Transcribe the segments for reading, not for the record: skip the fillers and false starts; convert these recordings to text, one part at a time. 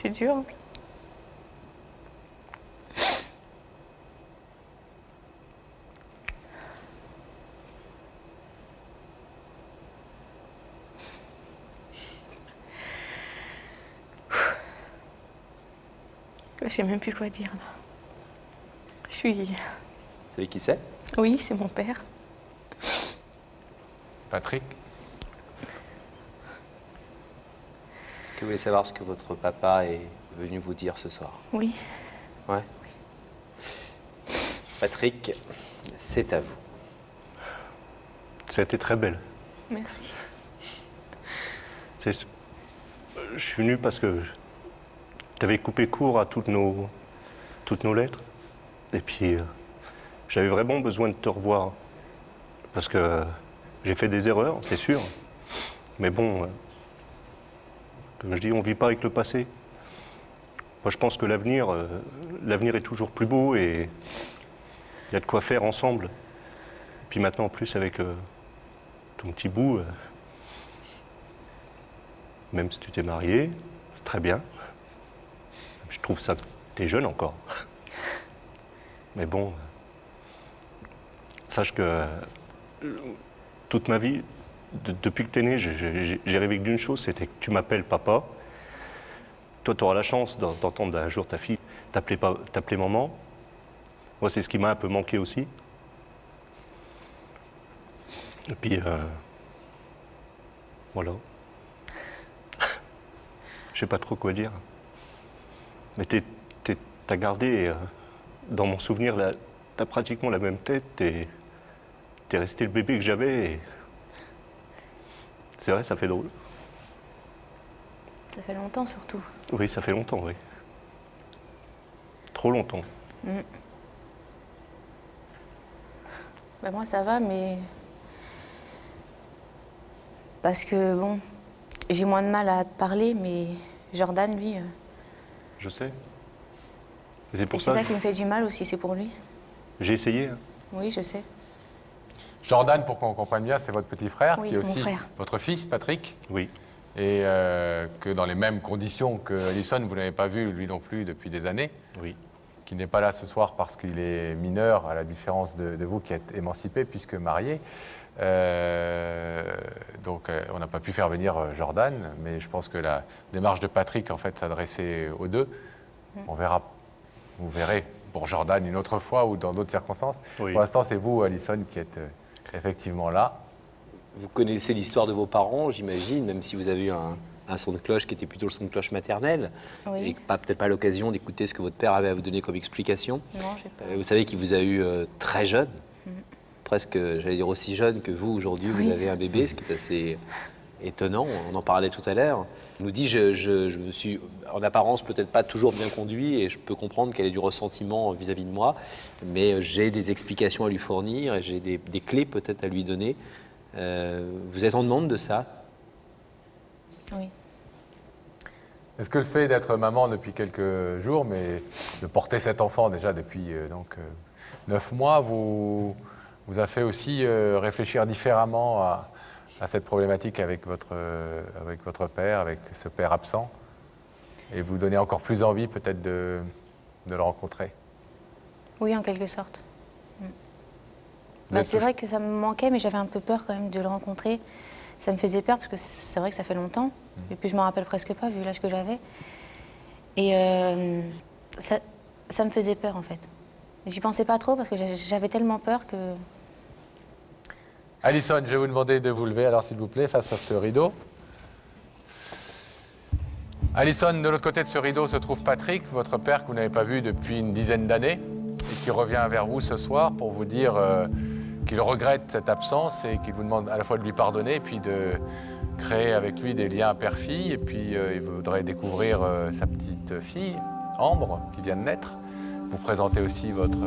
C'est dur. Je sais même plus quoi dire là. Je suis... Vous savez qui c'est? Oui, c'est mon père. Patrick? Est-ce que vous voulez savoir ce que votre papa est venu vous dire ce soir? Oui. Ouais. Patrick, c'est à vous. Ça a été très belle. Merci. Je suis venu parce que tu avais coupé court à toutes nos lettres. Et puis, j'avais vraiment besoin de te revoir. Parce que j'ai fait des erreurs, c'est sûr. Mais bon, comme je dis, on ne vit pas avec le passé. Moi, je pense que l'avenir est toujours plus beau et il y a de quoi faire ensemble. Et puis maintenant, en plus, avec ton petit bout, même si tu t'es marié, c'est très bien. Je trouve ça, t'es jeune encore. Mais bon, sache que toute ma vie, depuis que t'es né, j'ai rêvé d'une chose, c'était que tu m'appelles papa. Toi, tu auras la chance d'entendre un jour ta fille t'appeler maman. Moi, c'est ce qui m'a un peu manqué aussi. Et puis, voilà. Je sais pas trop quoi dire. Mais t'as gardé, dans mon souvenir, t'as pratiquement la même tête. T'es resté le bébé que j'avais. Et... C'est vrai, ça fait drôle. Ça fait longtemps surtout. Oui, ça fait longtemps, oui. Trop longtemps. Mm. Bah moi, ça va, mais... Parce que, bon, j'ai moins de mal à te parler, mais Jordan, lui... Je sais. C'est pour Et c'est ça qui me fait du mal aussi, c'est pour lui. J'ai essayé. Hein. Oui, je sais. Jordan, pour qu'on comprenne bien, c'est votre petit frère, Oui, qui est c'est mon aussi frère. votre fils, Patrick. Oui. Et que dans les mêmes conditions que Alison, vous n'avez pas vu, lui non plus, depuis des années. Oui. Qui n'est pas là ce soir parce qu'il est mineur, à la différence de vous qui êtes émancipé, puisque marié. Donc on n'a pas pu faire venir Jordan, mais je pense que la démarche de Patrick, en fait, s'adressait aux deux. On verra, vous verrez, pour Jordan une autre fois ou dans d'autres circonstances. Oui. Pour l'instant, c'est vous, Alison, qui êtes effectivement là. Vous connaissez l'histoire de vos parents, j'imagine, même si vous avez eu un son de cloche qui était plutôt le son de cloche maternel, Oui. et peut-être pas l'occasion d'écouter ce que votre père avait à vous donner comme explication. Non, j'ai pas... Vous savez qu'il vous a eu très jeune, presque, j'allais dire aussi jeune que vous aujourd'hui, Oui. vous avez un bébé, ce qui est assez étonnant, on en parlait tout à l'heure. Il nous dit, je me suis en apparence peut-être pas toujours bien conduit et je peux comprendre qu'elle ait du ressentiment vis-à-vis de moi, mais j'ai des explications à lui fournir et j'ai des clés peut-être à lui donner. Vous êtes en demande de ça? Oui. Est-ce que le fait d'être maman depuis quelques jours, mais de porter cet enfant déjà depuis 9 mois, vous a fait aussi réfléchir différemment à cette problématique avec votre père, avec ce père absent, et vous donner encore plus envie peut-être de le rencontrer? Oui, en quelque sorte. Bah, c'est vrai que ça me manquait, mais j'avais un peu peur quand même de le rencontrer. Ça me faisait peur parce que c'est vrai que ça fait longtemps. Et puis je me rappelle presque pas, vu l'âge que j'avais. Et ça me faisait peur, en fait. J'y pensais pas trop parce que j'avais tellement peur que... Alison, je vais vous demander de vous lever, alors s'il vous plaît, face à ce rideau. Alison, de l'autre côté de ce rideau se trouve Patrick, votre père que vous n'avez pas vu depuis une dizaine d'années et qui revient vers vous ce soir pour vous dire qu'il regrette cette absence et qu'il vous demande à la fois de lui pardonner et puis de créer avec lui des liens père-fille. Et puis il voudrait découvrir sa petite fille, Ambre, qui vient de naître. Vous présentez aussi votre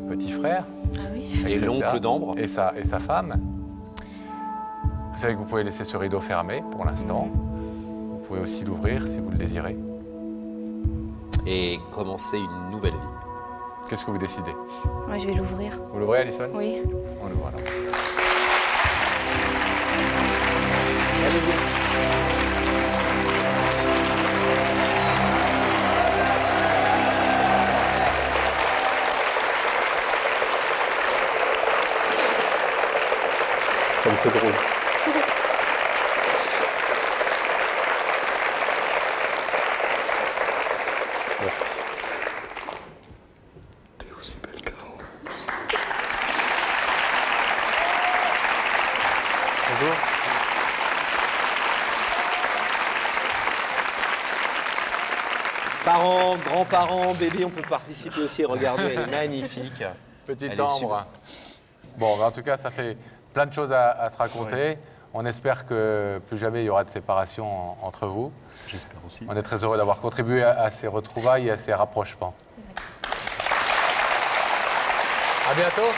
petit frère. Ah oui. Et l'oncle d'Ambre. Et sa femme. Vous savez que vous pouvez laisser ce rideau fermé pour l'instant. Vous pouvez aussi l'ouvrir si vous le désirez. Et commencer une nouvelle vie. Qu'est-ce que vous décidez? Moi, je vais l'ouvrir. Vous l'ouvrez, Alison? Oui. On l'ouvre alors. Allez-y. peu drôle. Merci. T'es aussi belle qu'avant. Bonjour. Parents, grands-parents, bébés, on peut participer aussi et regarder, elle est magnifique. Petit Elle est timbre. Bon, en tout cas, ça fait plein de choses à se raconter. Ouais. On espère que plus jamais il y aura de séparation entre vous. J'espère aussi. On est très heureux d'avoir contribué à ces retrouvailles et à ces rapprochements. À bientôt.